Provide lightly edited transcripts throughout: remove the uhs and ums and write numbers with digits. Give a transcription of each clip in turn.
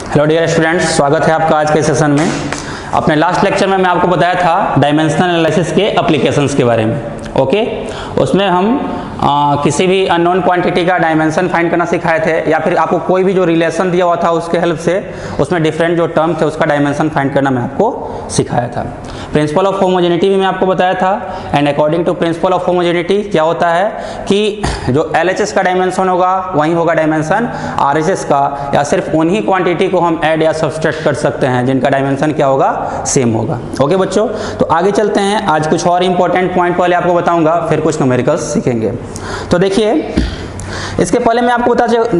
Hello dear students, स्वागत है आपका आज के सेशन में। अपने लास्ट लेक्चर में मैं आपको बताया था डायमेंशनल एनालिसिस के एप्लीकेशंस के बारे में। ओके, उसमें हम किसी भी अननोन क्वांटिटी का डायमेंशन फाइंड करना सिखाए थे, या फिर आपको कोई भी जो रिलेशन दिया हुआ था उसके हेल्प से उसमें डिफरेंट जो टर्म थे उसका डायमेंशन फाइंड करना मैं आपको सिखाया था। प्रिंसिपल ऑफ होमोजेनिटी भी मैं आपको बताया था। And according to principle of homogeneity क्या होता है कि जो LHS का डायमेंशन होगा वही होगा डायमेंशन RHS का, या सिर्फ उन्हीं क्वांटिटी को हम ऐड या सब्सट्रैक्ट कर सकते हैं जिनका डायमेंशन क्या होगा, सेम होगा। ओके बच्चों, तो आगे चलते हैं। आज कुछ और इंपॉर्टेंट पॉइंट पहले आपको बताऊंगा, फिर कुछ न्यूमेरिकल्स सीखेंगे। तो देखिए, इसके पहले मैं आपको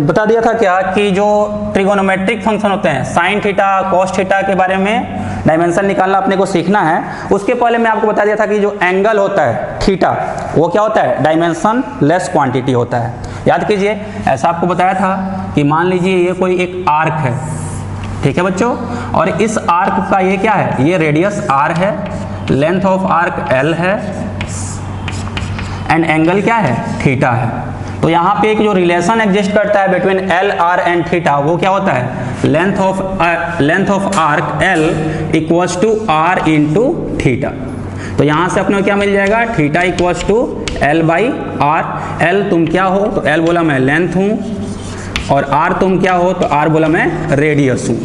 बता दिया था क्या कि जो ट्रिगोनोमेट्रिक फंक्शन होते हैं साइन थीटा कॉस थीटा के बारे में डायमेंशन निकालना अपने को सीखना है। उसके पहले मैं आपको बता दिया था कि जो एंगल होता है थीटा वो क्या होता है, डायमेंशन लेस क्वांटिटी होता है। याद कीजिए, ऐसा आपको बताया था कि मान लीजिए ये कोई एक आर्क है, ठीक है बच्चों, और इस आर्क का ये क्या है, ये रेडियस r है, लेंथ ऑफ आर्क l है, एंड एंगल क्या है, थीटा है। तो यहाँ पे एक जो रिलेशन एग्जिस्ट करता है between L, R and theta वो क्या होता है, length of arc L equals to R into theta. तो यहाँ से अपने को क्या मिल जाएगा, theta equals to L by R। L तुम क्या हो, तो L बोला मैं लेंथ हूँ, और R तुम क्या हो, तो R बोला मैं रेडियस हूँ।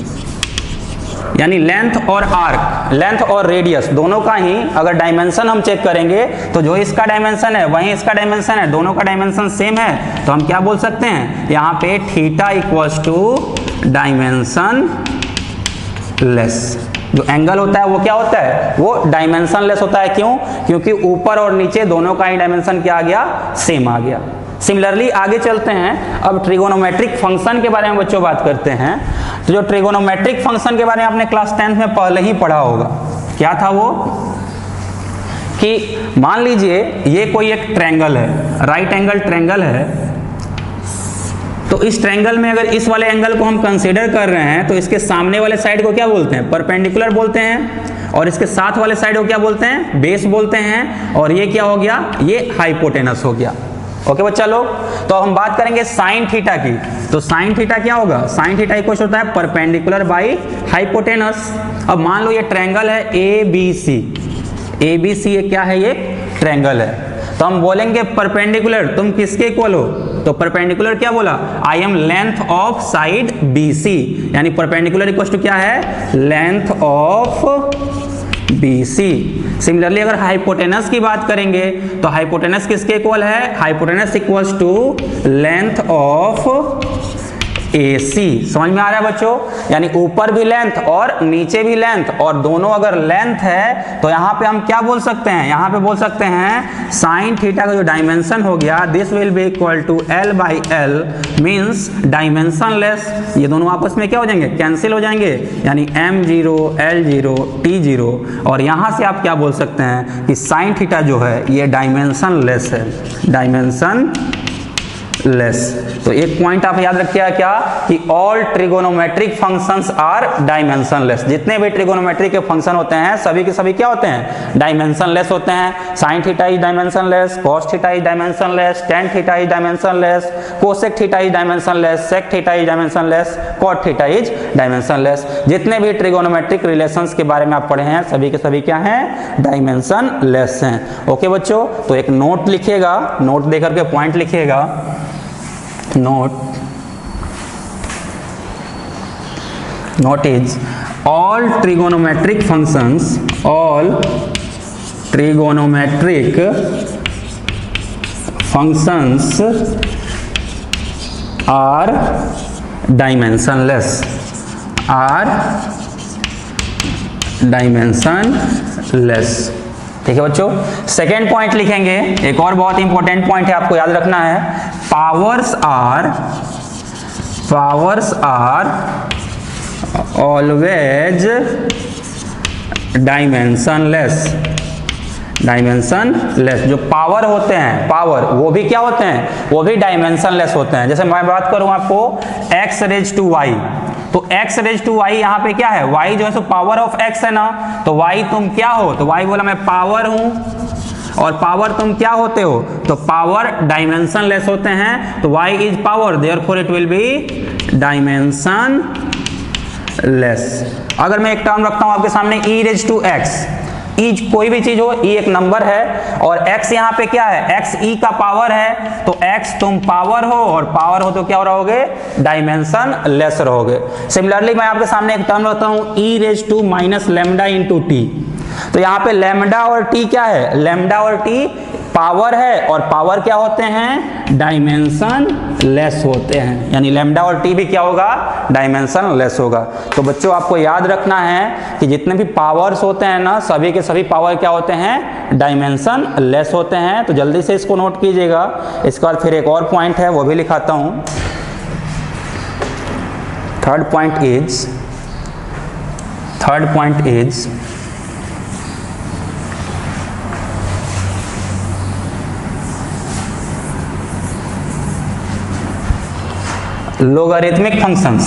यानी लेंथ और आर्क, लेंथ और रेडियस दोनों का ही अगर डायमेंशन हम चेक करेंगे तो जो इसका डायमेंशन है वही इसका डायमेंशन है, दोनों का डायमेंशन सेम है, तो हम क्या बोल सकते हैं यहाँ पे theta equals to dimensionless. जो एंगल होता है वो क्या होता है, वो डायमेंशन लेस होता है। क्यों? क्योंकि ऊपर और नीचे दोनों का ही डायमेंशन क्या आ गया, सेम आ गया। सिमिलरली आगे चलते हैं, अब ट्रिगोनोमेट्रिक फंक्शन के बारे में बच्चों बात करते हैं। तो जो ट्रिगोनोमेट्रिक फंक्शन के बारे में आपने क्लास 10th में पहले ही पढ़ा होगा। क्या था वो, कि मान लीजिए ये कोई एक ट्रायंगल है, राइट एंगल ट्रायंगल है, तो इस ट्रायंगल में अगर इस वाले एंगल को हम कंसीडर कर रहे हैं तो इसके सामने वाले साइड को क्या बोलते हैं, परपेंडिकुलर बोलते हैं, और इसके साथ वाले साइड को क्या बोलते हैं, बेस बोलते हैं, और ये क्या हो गया, ये हाइपोटेनस हो गया। ओके बच्चा लोग, तो हम बात करेंगे साइन थीटा की। तो साइन थीटा क्या होगा, साइन थीटा इक्वल होता है परपेंडिकुलर बाई हाइपोटेनस। अब मान लो ये ट्रायंगल है ABC, ABC ये क्या है, ये ट्रायंगल है, तो हम बोलेंगे परपेंडिकुलर तुम किसके इक्वल हो, तो परपेंडिकुलर क्या बोला, I am length of side BC, यानी परपेंडिकुलर इक्वल टू क्या है, लेंथ ऑफ BC। सिमिलरली अगर हाइपोटेनस की बात करेंगे तो हाइपोटेनस किसके इक्वल है, hypotenuse equals to length of AC। समझ में आ रहा है बच्चों, यानी ऊपर भी लेंथ और नीचे भी लेंथ, और दोनों अगर लेंथ है तो यहाँ पे हम क्या बोल सकते हैं, यहाँ पे बोल सकते हैं साइन थीटा का जो डायमेंशन हो गया this will be equal to L by L, means dimensionless. ये दोनों आपस में क्या हो जाएंगे, कैंसिल हो जाएंगे, यानी M0 L0 T0, और यहाँ से आप क्या बोल सकते हैं कि साइन थीटा जो है ये डायमेंशन लेस है, डायमेंशन लेस। तो एक पॉइंट आप याद रखिएगा क्या, कि all trigonometric functions are dimensionless. जितने भी ट्रिगोनोमेट्रिक के फंक्शन होते हैं सभी के सभी क्या होते हैं, डायमेंशन लेस होते हैं। Sine theta is dimensionless, cos theta is dimensionless, tan theta is dimensionless, cosec theta is dimensionless, sec theta is dimensionless, cot theta is dimensionless. जितने भी trigonometric relations के बारे में आप पढ़े हैं सभी के सभी क्या हैं, डायमेंशन लेस हैं। ओके बच्चों, तो एक नोट लिखिएगा, नोट देकर के पॉइंट लिखिएगा। Note is all trigonometric functions are dimensionless, ठीक है बच्चों। सेकेंड पॉइंट लिखेंगे, एक और बहुत इंपॉर्टेंट पॉइंट है, आपको याद रखना है, पावर्स आर ऑलवेज डायमेंशनलेस। जो पावर होते हैं, पावर वो भी क्या होते हैं, वो भी डायमेंशनलेस होते हैं। जैसे मैं बात करूं आपको x रेज टू y, तो x रेज टू y यहाँ पे क्या है, y जो है सो पावर ऑफ x है ना, तो y तुम क्या हो, तो y बोला मैं पावर हूं, और पावर तुम क्या होते हो, तो पावर डायमेंशन लेस होते हैं, तो y is power, therefore it will be dimension less. अगर मैं एक टर्म रखता हूं आपके सामने e रेज टू x, ई कोई भी चीज हो, ई एक नंबर है और x यहाँ पे क्या है, x ई का पावर है, तो x तुम पावर हो और पावर हो तो क्या रहोगे, डायमेंशन लेस रहोगे। सिमिलरली मैं आपके सामने एक टर्म रखता हूँ e raise to minus lambda into T, तो यहाँ पे लेमडा और टी क्या है, लेमडा और टी पावर है और पावर क्या होते हैं, डायमेंशन लेस होते हैं, यानी लेमडा और टी भी क्या होगा, डायमेंशन लेस होगा। तो बच्चों आपको याद रखना है कि जितने भी पावर्स होते हैं ना, सभी के सभी पावर क्या होते हैं, डायमेंशन लेस होते हैं। तो जल्दी से इसको नोट कीजिएगा। इसके बाद फिर एक और पॉइंट है वो भी लिखाता हूं। Third point is logarithmic functions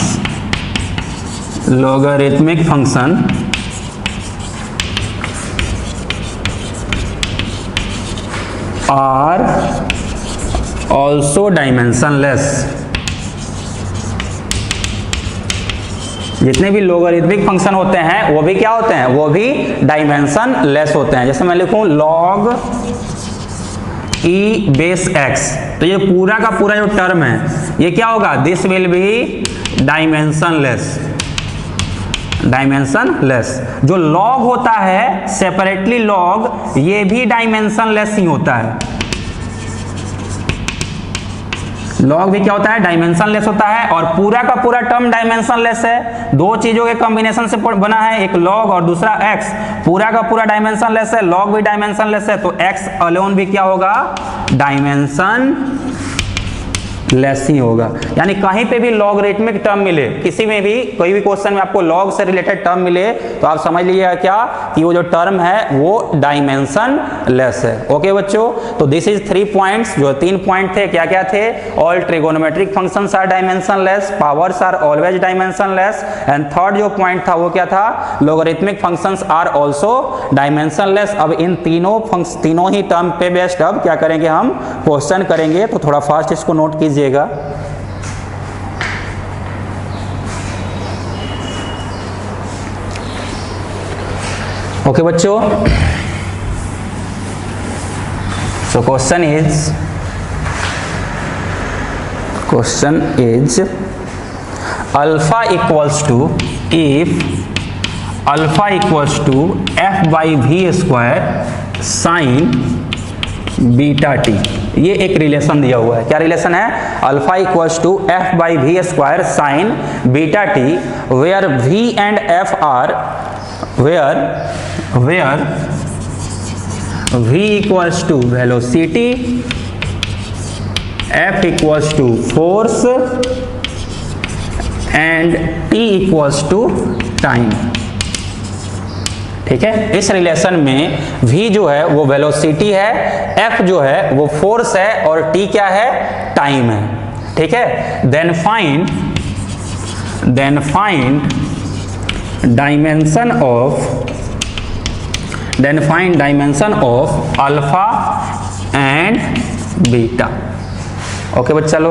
are also dimensionless। जितने भी लोगरिथमिक फंक्शन होते हैं वो भी क्या होते हैं, वो भी डायमेंशन लेस होते हैं। जैसे मैं लिखूं log e बेस x, तो ये पूरा का पूरा जो टर्म है ये क्या होगा, this will B dimension less. जो log होता है सेपरेटली log, ये भी डायमेंशन लेस ही होता है। log भी क्या होता है, डायमेंशन लेस होता है और पूरा का पूरा टर्म डायमेंशन लेस है। दो चीजों के कॉम्बिनेशन से बना है, एक log और दूसरा x, पूरा का पूरा डायमेंशन लेस है, log भी डायमेंशन लेस है, तो x अलोन भी क्या होगा, डायमेंशन लेस ही होगा। यानी कहीं पे भी लॉगरिथमिक टर्म मिले, किसी में भी कोई भी क्वेश्चन में आपको लॉग से रिलेटेड टर्म मिले, तो आप समझ लीजिएगा क्या कि वो जो टर्म है वो डायमेंशन लेस है। ओके बच्चों, तो दिस इज 3 पॉइंट्स। जो 3 पॉइंट थे क्या क्या थे, all trigonometric functions are dimensionless, powers are always dimensionless, and third जो पॉइंट था वो क्या था, logarithmic functions are also dimensionless. अब इन तीनों ही टर्म पे बेस्ड अब क्या करेंगे, हम क्वेश्चन करेंगे। तो थोड़ा फास्ट इसको नोट कीजिए। ओके बच्चों, so question is alpha equals to, if alpha equals to F by V square sine beta T. ये एक रिलेशन दिया हुआ है। क्या रिलेशन है, alpha equals to F by V square sine beta T, where V and F are, where V equals to velocity, F equals to force and T equals to time. ठीक है, इस relation में v जो है वो velocity है, f जो है वो फोर्स है और t क्या है, टाइम है। ठीक है, then find dimension of alpha and beta. Okay बच्चा, चलो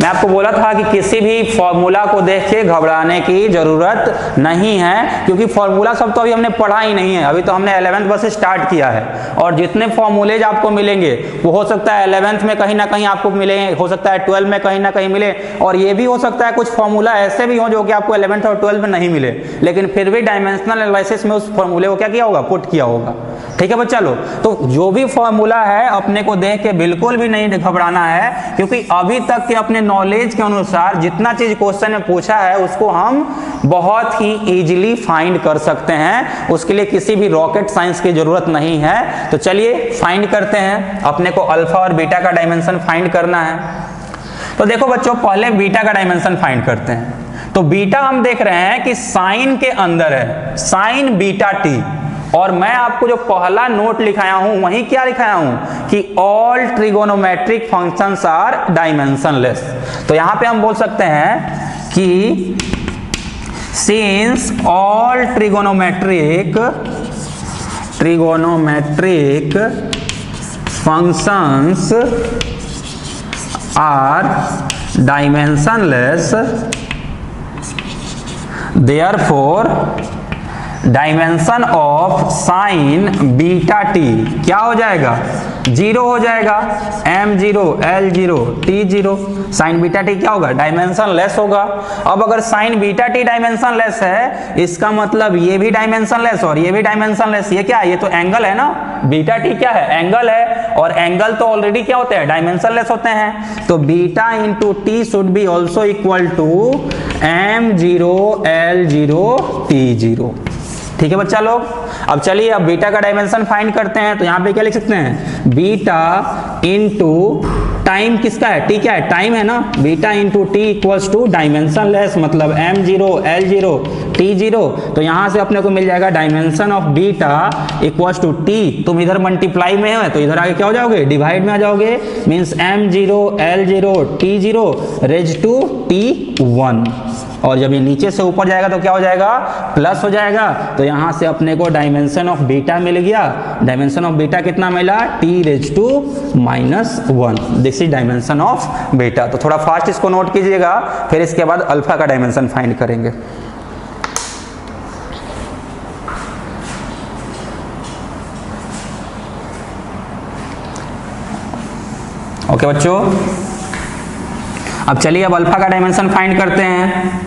मैं आपको बोला था कि किसी भी फॉर्मूला को देख के घबराने की जरूरत नहीं है, क्योंकि फॉर्मूला सब तो अभी हमने पढ़ा ही नहीं है, अभी तो हमने 11th बस स्टार्ट किया है। और जितने फॉर्मूलेज आपको मिलेंगे वो हो सकता है 11th में कहीं ना कहीं आपको मिलेंगे, हो सकता है 12 में कहीं ना कहीं मिले, और ये भी हो सकता है कुछ फॉर्मूला ऐसे भी हो जो कि आपको 11th और 12 में नहीं मिले, लेकिन फिर भी डायमेंशनल एनालिसिस में उस फॉर्मूले को क्या किया होगा, पुट किया होगा। ठीक है बच्चा लो, तो जो भी फॉर्मूला है अपने को देख के बिल्कुल भी नहीं घबराना है, क्योंकि अभी तक के अपने नॉलेज के अनुसार जितना चीज क्वेश्चन में पूछा है उसको हम बहुत ही इजीली फाइंड कर सकते हैं। उसके लिए किसी भी रॉकेट साइंस की जरूरत नहीं है। तो चलिए फाइंड करते हैं। अपने को अल्फा और बीटा का डायमेंशन फाइंड करना है। तो देखो बच्चों, पहले बीटा का डायमेंशन फाइंड करते हैं। तो बीटा हम देख रहे हैं कि साइन के अंदर है, साइन बीटा टी, और मैं आपको जो पहला नोट लिखाया हूं वही क्या लिखाया हूं कि all trigonometric functions are dimensionless. तो यहां पे हम बोल सकते हैं कि since all trigonometric functions are dimensionless, therefore dimension of sine beta T क्या हो जाएगा, 0 हो जाएगा। m0 l0 t0 sign beta T क्या होगा, डायमेंशन लेस होगा। अब अगर sign beta T dimension less है, इसका मतलब ये भी डायमेंशन लेस और ये भी डायमेंशन लेस। ये क्या है, ये तो एंगल है ना, बीटा टी क्या है, एंगल है, और एंगल तो ऑलरेडी क्या होते हैं, डायमेंशन लेस होते हैं। तो beta into T should be also equal to m0 l0 t0। ठीक है बच्चा लोग। अब चलिए अब बीटा का डायमेंशन फाइंड करते हैं। तो यहाँ पे क्या लिख सकते हैं, बीटा इंटू टाइम किसका है, टी क्या है, टाइम है ना, beta into T equals to dimensionless, मतलब m0 l0 t0। तो यहाँ से अपने को मिल जाएगा dimension of beta equals to T. तुम इधर मल्टीप्लाई में है तो इधर आगे क्या हो जाओगे, डिवाइड में आ जाओगे, means m0 l0 t0 raise to t1। और जब ये नीचे से ऊपर जाएगा तो क्या हो जाएगा, प्लस हो जाएगा। तो यहाँ से अपने को डायमेंशन ऑफ बीटा मिल गया। डायमेंशन ऑफ बीटा कितना मिला, t raise to -1। This is dimension of beta. तो थोड़ा फास्ट इसको नोट कीजिएगा, फिर इसके बाद अल्फा का डायमेंशन फाइंड करेंगे। ओके बच्चों, अब चलिए अब अल्फा का डायमेंशन फाइंड करते हैं।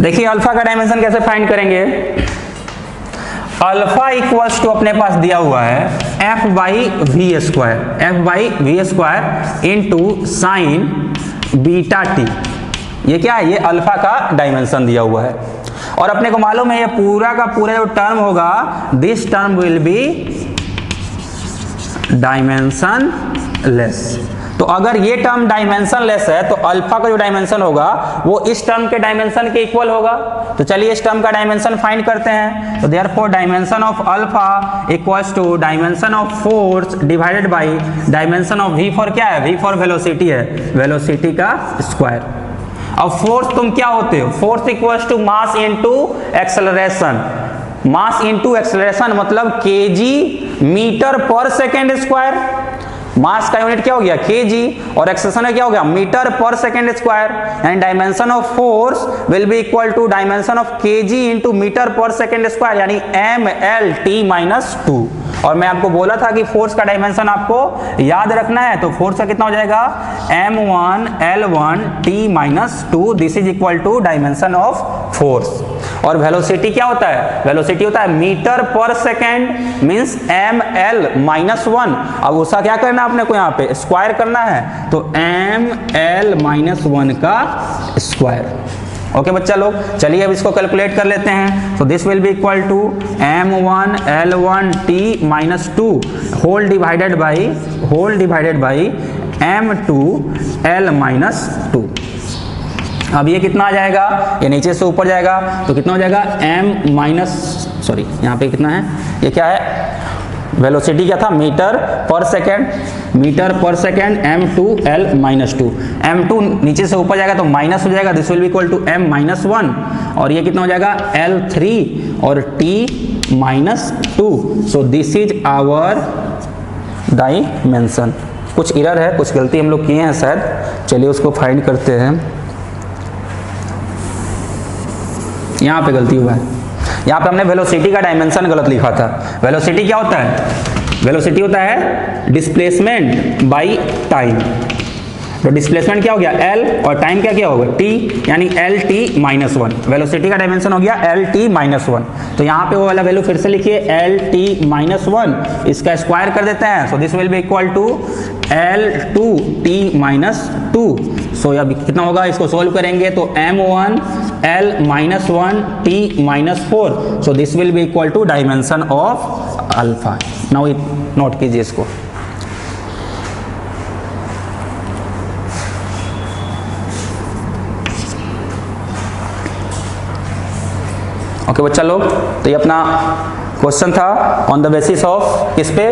देखिए अल्फा का डायमेंशन कैसे फाइंड करेंगे। अल्फा इक्वल्स टू अपने पास दिया हुआ है f by V square into sine beta T. ये क्या है, ये अल्फा का डायमेंशन दिया हुआ है। और अपने को मालूम है ये पूरा का पूरा जो टर्म होगा, this term will be dimension less. तो अगर ये टर्म डायमेंशन लेस है तो अल्फा का जो डायमेंशन होगा वो इस टर्म के डायमेंशन के इक्वल होगा। तो चलिए इस टर्म का डायमेंशन फाइंड करते हैं। तो therefore dimension of alpha equals to dimension of force divided by dimension of v for क्या है, v फॉर वेलोसिटी है, वेलोसिटी का स्क्वायर। अब फोर्स तुम क्या होते हो, force equals to mass into acceleration. Mass into acceleration मतलब केजी मीटर पर सेकेंड स्क्वायर। मास का यूनिट क्या हो गया, केजी, और एक्सेलरेशन क्या हो गया, मीटर पर second square. And dimension of force will be equal to dimension of KG into metre पर सेकेंड स्क्वायर, यानी mlt-2। और मैं आपको बोला था कि फोर्स का डायमेंशन आपको याद रखना है। तो फोर्स का कितना हो जाएगा, m1 l1 t-2। This is equal to dimension of force. और वेलोसिटी क्या होता है, वेलोसिटी होता है मीटर पर सेकेंड, मींस ml-1। अब उसका क्या करना है अपने को, यहाँ पे स्क्वायर करना है। तो ml-1 का स्क्वायर। ओके बच्चा लोग, चलिए अब इसको कैलकुलेट कर लेते हैं। तो this will be equal to m1 l1 t-2 whole divided by m2 l-2। अब ये कितना आ जाएगा, ये नीचे से ऊपर जाएगा तो कितना हो जाएगा, यहाँ पे कितना है, ये क्या है, वेलोसिटी क्या था, मीटर पर सेकेंड m2 l-2। m2 नीचे से ऊपर जाएगा तो माइनस हो जाएगा, this will be equal to m-1। और ये कितना हो जाएगा, l3 और t-2। So this is our dimension. कुछ एरर है, कुछ गलती हम लोग किए हैं शायद, चलिए उसको फाइंड करते हैं। यहाँ पे गलती हुआ है, यहाँ पे हमने वेलोसिटी का डायमेंशन गलत लिखा था। वेलोसिटी क्या होता है, वेलोसिटी होता है डिस्प्लेसमेंट बाय टाइम। तो डिस्प्लेसमेंट क्या हो गया, l, और टाइम क्या होगा, t, यानी lt-1। वेलोसिटी का डायमेंशन हो गया lt-1। तो यहाँ पे वो वाला वैल्यू फिर से लिखिए, lt-1, इसका स्क्वायर कर देते हैं। So this will be equal to l2t-2। सो अब कितना होगा, इसको सोल्व करेंगे तो m1 l-1 t-4। So this will be equal to dimension of alpha. Now note कीजिए इसको। ओके बच्चा लोग, तो ये अपना क्वेश्चन था ऑन द बेसिस ऑफ किस पे,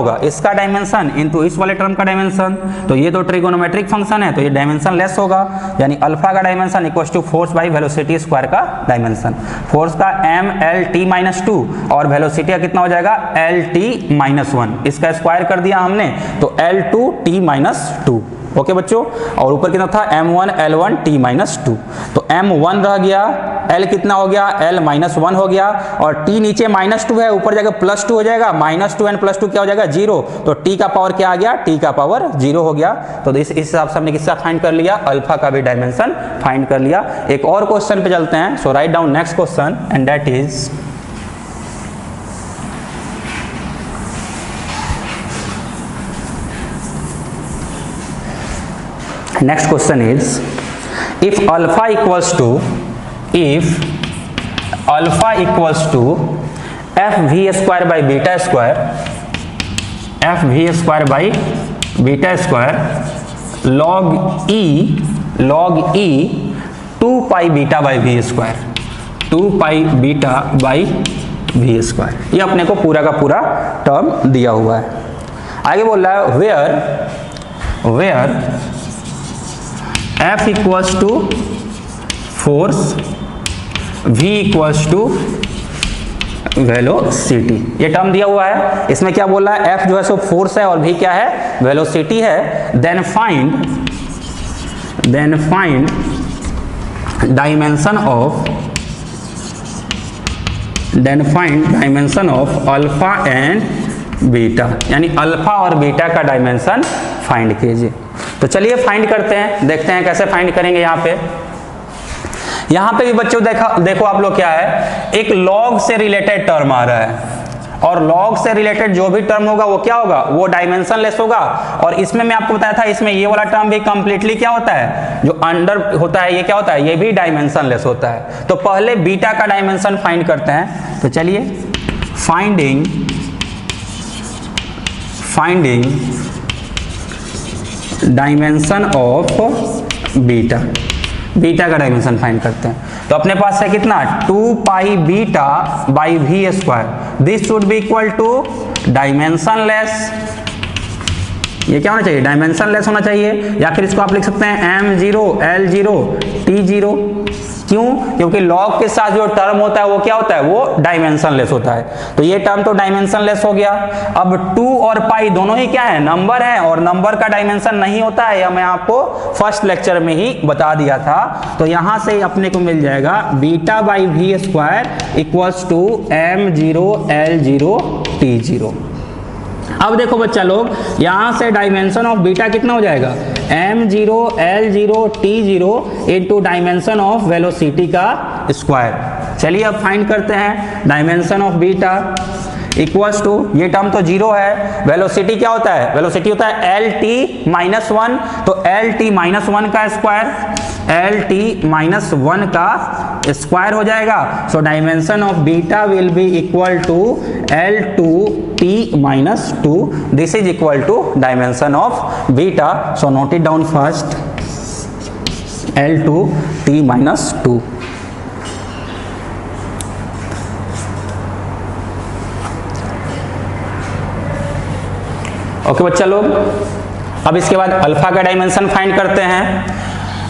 होगा, इसका डायमेंशन इनटू इस वाले टर्म का डायमेंशन, तो ये तो ट्रिगोनोमेट्रिक फंक्शन है तो ये डायमेंशन लेस होगा, यानी अल्फा का dimension equals to force by velocity square का डायमेंशन। फोर्स का mlt-2 और वेलोसिटी का कितना हो जाएगा lt-1, इसका स्क्वायर कर दिया हमने तो l2t-2। ओके बच्चों, और ऊपर कितना था m1 l1 t-2, तो m1 रह गया, l कितना हो गया l-1 हो गया, और t नीचे -2 है, ऊपर जाकर +2 हो जाएगा, -2 एंड +2 क्या हो जाएगा 0, तो t का पावर क्या आ गया t का पावर 0 हो गया। तो इस हिसाब से हमने किसका फाइंड कर लिया, अल्फा का भी डायमेंशन फाइंड कर लिया। एक और क्वेश्चन पे चलते हैं, so write down next question and that is next question is if alpha equals to fv square by beta square log e 2 pi beta by v square, 2 pi beta by v square, ये अपने को पूरा का पूरा term दिया हुआ है। आगे बोल रहा है where F equals to force, V equals to velocity, ये टर्म दिया हुआ है। इसमें क्या बोल रहा है, F जो है सो फोर्स है और V क्या है वेलोसिटी है। Then find dimension of alpha and beta, यानी अल्फा और बीटा का डायमेंशन फाइंड कीजिए। तो चलिए फाइंड करते हैं, देखते हैं कैसे फाइंड करेंगे। यहाँ पे भी बच्चों देखो आप लोग क्या है, एक लॉग से रिलेटेड टर्म आ रहा है और लॉग से रिलेटेड जो भी टर्म होगा वो क्या होगा, वो डायमेंशन लेस होगा। और इसमें मैं आपको बताया था, इसमें ये वाला टर्म भी कंप्लीटली क्या होता है, जो अंडर होता है ये क्या होता है, ये भी डायमेंशन लेस होता है। तो पहले बीटा का डायमेंशन फाइंड करते हैं। तो चलिए फाइंडिंग डायमेंशन ऑफ बीटा का डायमेंशन फाइंड करते हैं। तो अपने पास है कितना 2 pi beta by V square, this should be equal to dimensionless, ये क्या होना चाहिए डायमेंशन लेस होना चाहिए, या फिर इसको आप लिख सकते हैं m0 l0 t0। क्यों, क्योंकि लॉग के साथ जो टर्म होता है वो क्या होता है, वो डायमेंशन लेस होता है। तो ये टर्म तो डायमेंशन लेस हो गया। अब 2 और पाई दोनों ही क्या है, नंबर है, और नंबर का डायमेंशन नहीं होता है, यह मैं आपको फर्स्ट लेक्चर में ही बता दिया था। तो यहां से अपने को मिल जाएगा beta by V square equals to m0 l0 t0। अब देखो बच्चा लोग, यहां से डायमेंशन ऑफ बीटा कितना हो जाएगा m0 l0 t0 into dimension of velocity का स्क्वायर। चलिए अब फाइंड करते हैं dimension of beta equals to, ये टर्म तो 0 है, वेलोसिटी क्या होता है, वेलोसिटी होता है lt-1, तो lt-1 का स्क्वायर, lt-1 का स्क्वायर हो जाएगा। So dimension of beta will be equal to l2t-2, this is equal to dimension of beta. So note it down first, l2t-2। Okay बच्चा लोग, अब इसके बाद अल्फा का डायमेंशन फाइंड करते हैं।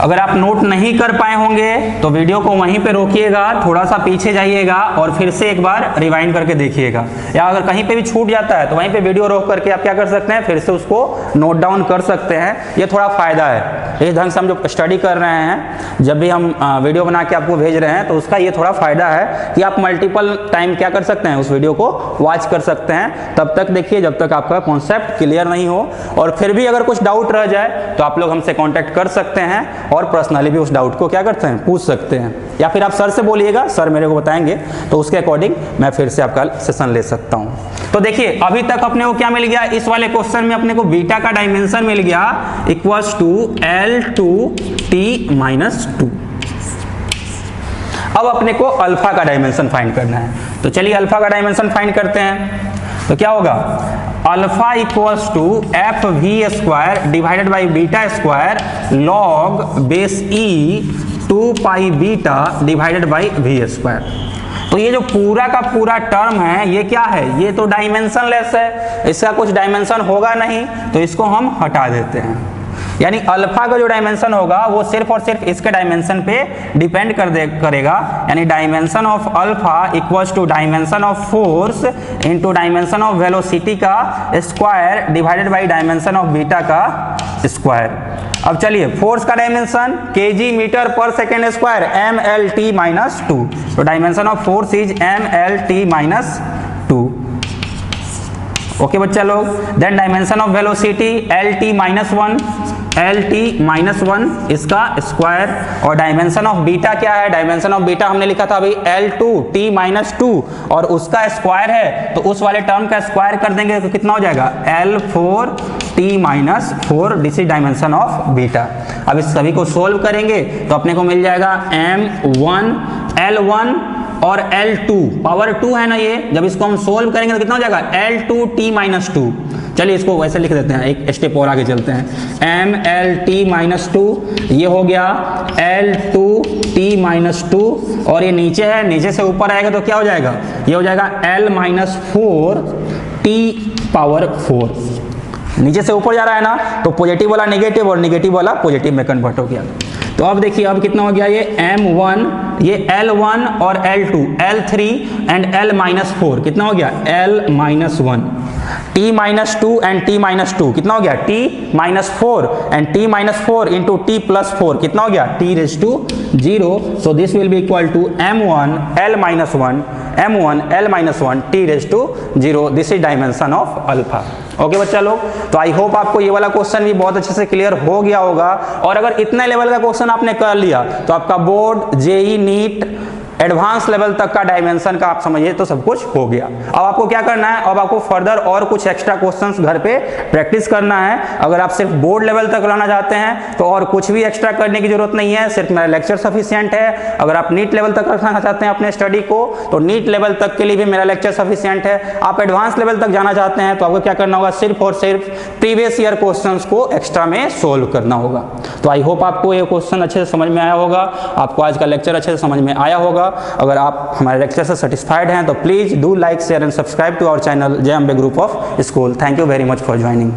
अगर आप नोट नहीं कर पाए होंगे तो वीडियो को वहीं पे रोकिएगा, थोड़ा सा पीछे जाइएगा और फिर से एक बार रिवाइंड करके देखिएगा, या अगर कहीं पे भी छूट जाता है तो वहीं पे वीडियो रोक करके आप क्या कर सकते हैं, फिर से उसको नोट डाउन कर सकते हैं। ये थोड़ा फायदा है, इस ढंग से हम जो स्टडी कर रहे हैं, जब भी हम वीडियो बना के आपको भेज रहे हैं तो उसका ये थोड़ा फायदा है कि आप मल्टीपल टाइम क्या कर सकते हैं, उस वीडियो को वॉच कर सकते हैं। तब तक देखिए जब तक आपका कॉन्सेप्ट क्लियर नहीं हो, और फिर भी अगर कुछ डाउट रह जाए तो आप लोग हमसे कॉन्टेक्ट कर सकते हैं। और पर्सनली भी उस डाउट को क्या करते हैं, पूछ सकते हैं, या फिर आप सर से बोलिएगा, सर मेरे को बताएंगे, तो उसके अकॉर्डिंग मैं फिर से आपका सेशन ले सकता हूँ। तो देखिए अभी तक अपने को क्या मिल गया, इस वाले क्वेश्चन में अपने को बीटा का डायमेंशन मिल गया इक्वल्स टू L2T-2। अब अपने को अल्फा का डायमेंशन फाइंड करना है, तो चलिए अल्फा का डायमेंशन फाइंड करते हैं। तो क्या होगा, alpha equals to F V square divided by beta square log base E 2 pi beta divided by V square. तो ये जो पूरा का पूरा टर्म है ये क्या है, ये तो डायमेंशन लेस है, इसका कुछ डायमेंशन होगा नहीं, तो इसको हम हटा देते हैं। यानी अल्फा का जो डायमेंशन होगा वो सिर्फ और सिर्फ इसके डायमेंशन पे डिपेंड करेगा। यानी dimension of alpha equals to dimension of force into dimension of velocity का square divided by dimension of beta का स्क्वायर। अब चलिए फोर्स का डायमेंशन kg मीटर पर सेकेंड स्क्वायर mLt-2, तो dimension of force is mLt-2। Okay बच्चा लोग, then dimension of velocity Lt-1 इसका स्क्वायर, और डायमेंशन ऑफ बीटा क्या है, डायमेंशन ऑफ बीटा हमने लिखा था अभी L2T-2 और उसका स्क्वायर है, तो उस वाले टर्म का स्क्वायर कर देंगे तो कितना हो जाएगा L4T-4, this is dimension of beta. अब इस सभी को सोल्व करेंगे तो अपने को मिल जाएगा M1 L1 और L2 पावर 2 है ना ये, जब इसको हम सोल्व करेंगे तो कितना हो जाएगा L2T-2। चलिए इसको वैसे लिख देते हैं, एक स्टेप और आगे चलते हैं, mLt-2 ये हो गया L2T-2, और ये नीचे है, नीचे से ऊपर आएगा तो क्या हो जाएगा, ये हो जाएगा L-4T-4। नीचे से ऊपर जा रहा है ना, तो पॉजिटिव वाला नेगेटिव और नेगेटिव वाला पॉजिटिव में कन्वर्ट हो गया। तो अब देखिए अब कितना हो गया, ये M1, ये L1 और L2, L3 एंड L-4 कितना हो गया L-1, T-2 एंड T-2 कितना हो गया T-4 and T-4 into T+4 कितना हो गया T⁻0। So this will be equal to M1 L-1 T⁻0, this is dimension of alpha. Okay बच्चा लोग, तो आई होप आपको ये वाला क्वेश्चन भी बहुत अच्छे से क्लियर हो गया होगा, और अगर इतने लेवल का क्वेश्चन आपने कर लिया तो आपका board, JEE, NEET, advance level तक का डायमेंशन का आप समझिए तो सब कुछ हो गया। अब आपको क्या करना है, अब आपको फर्दर और कुछ एक्स्ट्रा क्वेश्चंस घर पे प्रैक्टिस करना है। अगर आप सिर्फ बोर्ड लेवल तक रहना चाहते हैं तो और कुछ भी एक्स्ट्रा करने की जरूरत नहीं है, सिर्फ मेरा लेक्चर सफिशिएंट है। अगर आप नीट लेवल तक रखना चाहते हैं अपने स्टडी को तो नीट लेवल तक के लिए भी मेरा लेक्चर सफिशिएंट है। आप एडवांस लेवल तक जाना चाहते हैं तो आपको क्या करना होगा, सिर्फ और सिर्फ प्रीवियस ईयर क्वेश्चंस को एक्स्ट्रा में सोल्व करना होगा। तो आई होप आपको ये क्वेश्चन अच्छे से समझ में आया होगा, आपको आज का लेक्चर अच्छे से समझ में आया होगा। अगर आप हमारे लेक्चर से सेटिस्फाइड हैं तो please do like, share and subscribe to our channel JMB group of school. Thank you very much for joining.